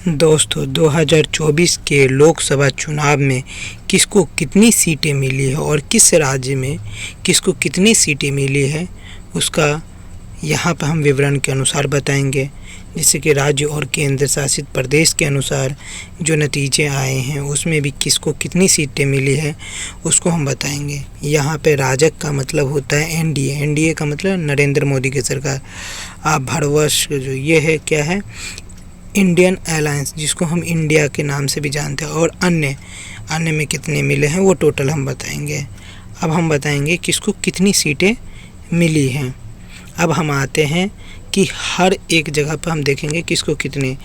दोस्तों 2024 के लोकसभा चुनाव में किसको कितनी सीटें मिली है और किस राज्य में किसको कितनी सीटें मिली है उसका यहाँ पर हम विवरण के अनुसार बताएंगे। जिससे कि राज्य और केंद्र शासित प्रदेश के अनुसार जो नतीजे आए हैं उसमें भी किसको कितनी सीटें मिली है उसको हम बताएंगे। यहाँ पे राजग का मतलब होता है एनडीए, एनडीए का मतलब नरेंद्र मोदी की सरकार। आप भारतवर्ष जो ये है क्या है, इंडियन अलायंस, जिसको हम इंडिया के नाम से भी जानते हैं। और अन्य में कितने मिले हैं वो टोटल हम बताएंगे। अब हम बताएंगे किसको कितनी सीटें मिली हैं। अब हम आते हैं कि हर एक जगह पर हम देखेंगे किसको कितने।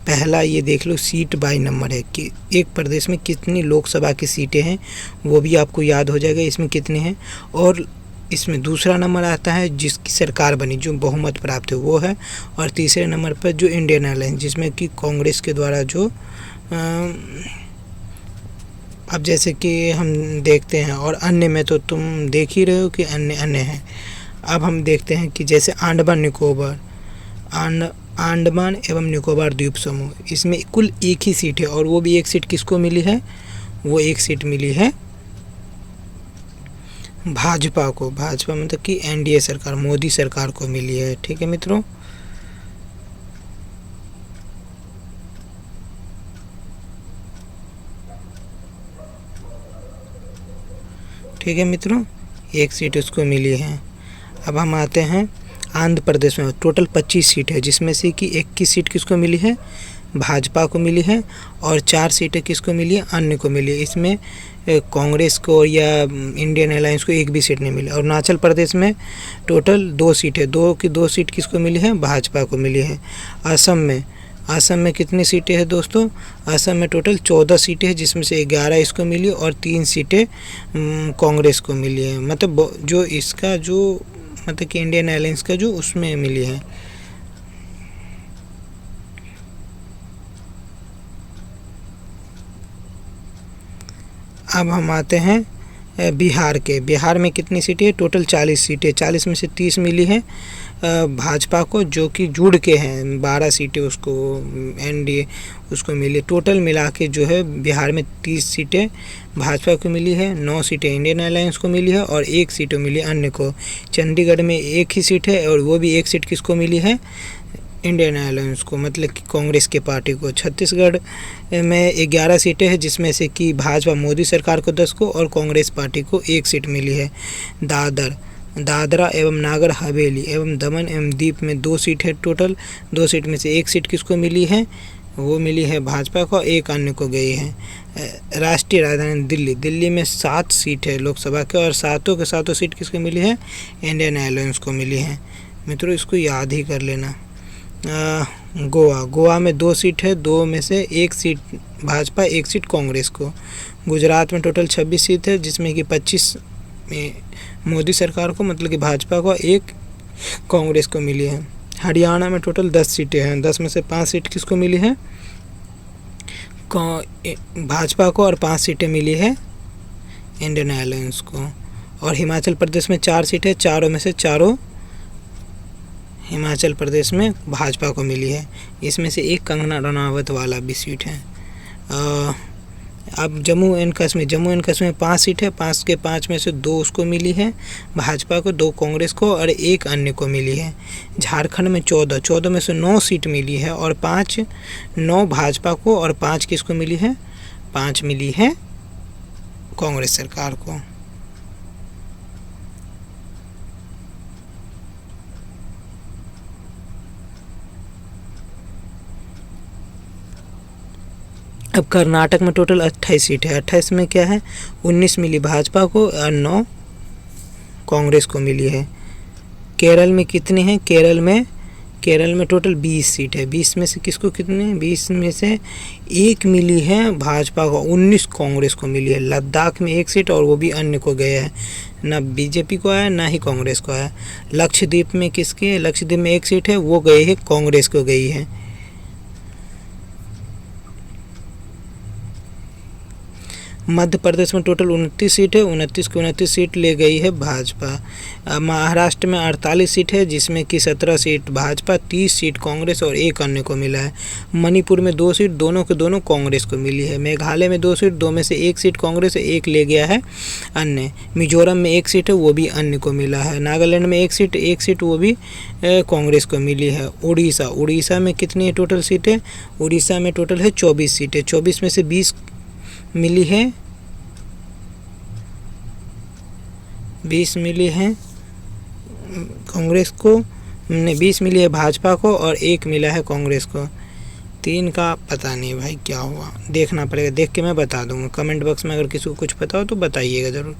पहला ये देख लो सीट बाय नंबर है कि एक प्रदेश में कितनी लोकसभा की सीटें हैं, वो भी आपको याद हो जाएगा इसमें कितने हैं। और इसमें दूसरा नंबर आता है जिसकी सरकार बनी, जो बहुमत प्राप्त है वो है। और तीसरे नंबर पर जो इंडियन अलायंस, जिसमें कि कांग्रेस के द्वारा जो अब जैसे कि हम देखते हैं। और अन्य में तो तुम देख ही रहे हो कि अन्य हैं। अब हम देखते हैं कि जैसे अंडमान एवं निकोबार द्वीप समूह, इसमें कुल एक ही सीट है और वो भी एक सीट किसको मिली है, वो एक सीट मिली है भाजपा को। भाजपा मतलब कि एनडीए सरकार, मोदी सरकार को मिली है। ठीक है मित्रों, ठीक है मित्रों, एक सीट उसको मिली है। अब हम आते हैं आंध्र प्रदेश में टोटल 25 सीट है, जिसमें से कि 21 सीट किसको मिली है, भाजपा को मिली है। और 4 सीटें किसको मिली है, अन्य को मिली है। इसमें कांग्रेस को या इंडियन अलायंस को एक भी सीट नहीं मिली। और अरुणाचल प्रदेश में टोटल 2 सीट है, 2 सीट किसको मिली है, भाजपा को मिली है। असम में कितनी सीटें हैं दोस्तों, असम में टोटल 14 सीटें हैं, जिसमें से 11 इसको मिली और 3 सीटें कांग्रेस को मिली है। मतलब जो इसका जो मतलब कि इंडियन अलायंस का जो उसमें मिली है। अब हम आते हैं बिहार में कितनी सीटें, टोटल 40 सीटें, 40 में से 30 मिली है भाजपा को, जो कि जुड़ के हैं। 12 सीटें उसको एनडीए उसको मिली। टोटल मिला के जो है बिहार में 30 सीटें भाजपा को मिली है, 9 सीटें इंडियन अलायंस को मिली है और 1 सीट मिली अन्य को। चंडीगढ़ में 1 ही सीट है और वो भी 1 सीट किसको मिली है, इंडियन अलायंस को, मतलब कि कांग्रेस के पार्टी को। छत्तीसगढ़ में 11 सीटें हैं, जिसमें से कि भाजपा मोदी सरकार को 10 को और कांग्रेस पार्टी को 1 सीट मिली है। दादरा एवं नागर हवेली एवं दमन एवं दीप में 2 सीट है टोटल। 2 सीट में से 1 सीट किसको मिली है, वो मिली है भाजपा को, 1 अन्य को गई है। राष्ट्रीय राजधानी दिल्ली में 7 सीट है लोकसभा के और सातों के सातों सीट किसको मिली है, इंडियन अलायंस को मिली है। मित्रों इसको याद ही कर लेना। गोवा में 2 सीट है, 2 में से 1 सीट भाजपा, 1 सीट कांग्रेस को। गुजरात में टोटल 26 सीट है, जिसमें कि 25 मोदी सरकार को मतलब कि भाजपा को, 1 कांग्रेस को मिली है। हरियाणा में टोटल 10 सीटें हैं, 10 में से 5 सीट किसको मिली है, भाजपा को और 5 सीटें मिली है इंडियन अलायंस को। और हिमाचल प्रदेश में 4 सीटें, चारों में से चारों हिमाचल प्रदेश में भाजपा को मिली है। इसमें से 1 कंगना रनावत वाला भी सीट है। अब जम्मू एंड कश्मीर 5 सीट है, 5 के 5 में से 2 उसको मिली है भाजपा को, 2 कांग्रेस को और 1 अन्य को मिली है। झारखंड में 14 में से 9 सीट मिली है और 9 भाजपा को और 5 किसको मिली है, 5 मिली है कांग्रेस सरकार को। अब कर्नाटक में टोटल 28 सीट है, 28 में क्या है, 19 मिली भाजपा को और 9 कांग्रेस को मिली है। केरल में कितनी है, केरल में टोटल 20 सीट है, 20 में से किसको कितने, 20 में से 1 मिली है भाजपा को, 19 कांग्रेस को मिली है। लद्दाख में 1 सीट और वो भी अन्य को गया है, ना बीजेपी को आया ना ही कांग्रेस को आया। लक्षद्वीप में 1 सीट है, वो गई है कांग्रेस को गई है। मध्य प्रदेश में टोटल 29 सीट है, 29 की 29 सीट ले गई है भाजपा। महाराष्ट्र में 48 सीट है, जिसमें कि 17 सीट भाजपा, 30 सीट कांग्रेस और एक अन्य को मिला है। मणिपुर में 2 सीट, दोनों के दोनों कांग्रेस को मिली है। मेघालय में 2 सीट, 2 में से 1 सीट कांग्रेस, 1 ले गया है अन्य। मिजोरम में 1 सीट है, वो भी अन्य को मिला है। नागालैंड में 1 सीट वो भी कांग्रेस को मिली है। उड़ीसा में कितनी टोटल सीटें? उड़ीसा में टोटल है 24 सीटें, 24 में से 20 मिली है, 20 मिली है कांग्रेस को, 20 मिली है भाजपा को और 1 मिला है कांग्रेस को। 3 का पता नहीं भाई क्या हुआ, देखना पड़ेगा, देख के मैं बता दूंगा। कमेंट बॉक्स में अगर किसी को कुछ पता हो तो बताइएगा ज़रूर।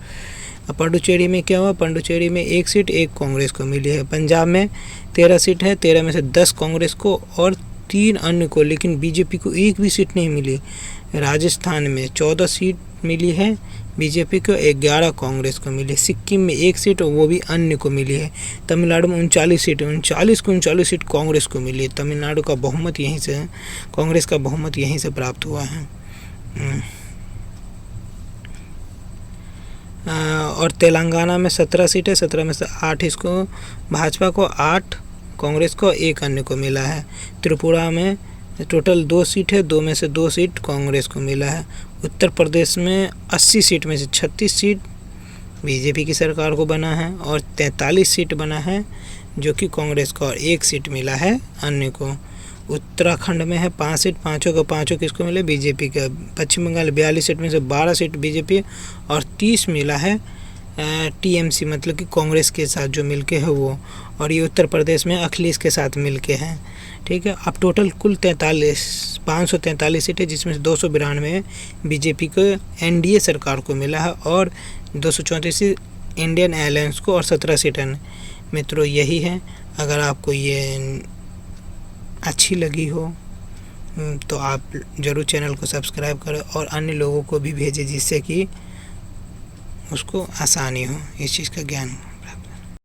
अब पुडुचेरी में क्या हुआ? पुडुचेरी में 1 सीट 1 कांग्रेस को मिली है। पंजाब में 13 सीट है, 13 में से 10 कांग्रेस को और 3 अन्य को, लेकिन बीजेपी को 1 भी सीट नहीं मिली। राजस्थान में 14 सीट मिली है बीजेपी को, 11 कांग्रेस को मिली। सिक्किम में 1 सीट और वो भी अन्य को मिली है। तमिलनाडु में 39 सीट, 39 सीट कांग्रेस को मिली है। तमिलनाडु का बहुमत यहीं से, कांग्रेस का बहुमत यहीं से प्राप्त हुआ है। और तेलंगाना में 17 सीट है, 17 में से 8 इसको भाजपा को, 8 कांग्रेस को, 1 अन्य को मिला है। त्रिपुरा में टोटल 2 सीट है, 2 में से 2 सीट कांग्रेस को मिला है। उत्तर प्रदेश में 80 सीट में से 36 सीट बीजेपी की सरकार को बना है और 43 सीट बना है जो कि कांग्रेस को, और 1 सीट मिला है अन्य को। उत्तराखंड में है 5 सीट, 5 का 5 किसको मिले? बीजेपी का। पश्चिम बंगाल 42 सीट में से 12 सीट बीजेपी और 30 मिला है टीएमसी, मतलब कि कांग्रेस के साथ जो मिलके है वो। और ये उत्तर प्रदेश में अखिलेश के साथ मिलके हैं, ठीक है। अब टोटल कुल 543 सीट है, जिसमें से 292 बीजेपी को एनडीए सरकार को मिला है और 234 इंडियन अलायंस को और 17 सीट अन्य। मित्रों यही है, अगर आपको ये अच्छी लगी हो तो आप ज़रूर चैनल को सब्सक्राइब करें और अन्य लोगों को भी भेजें, जिससे कि उसको आसानी हो, इस चीज़ का ज्ञान हो।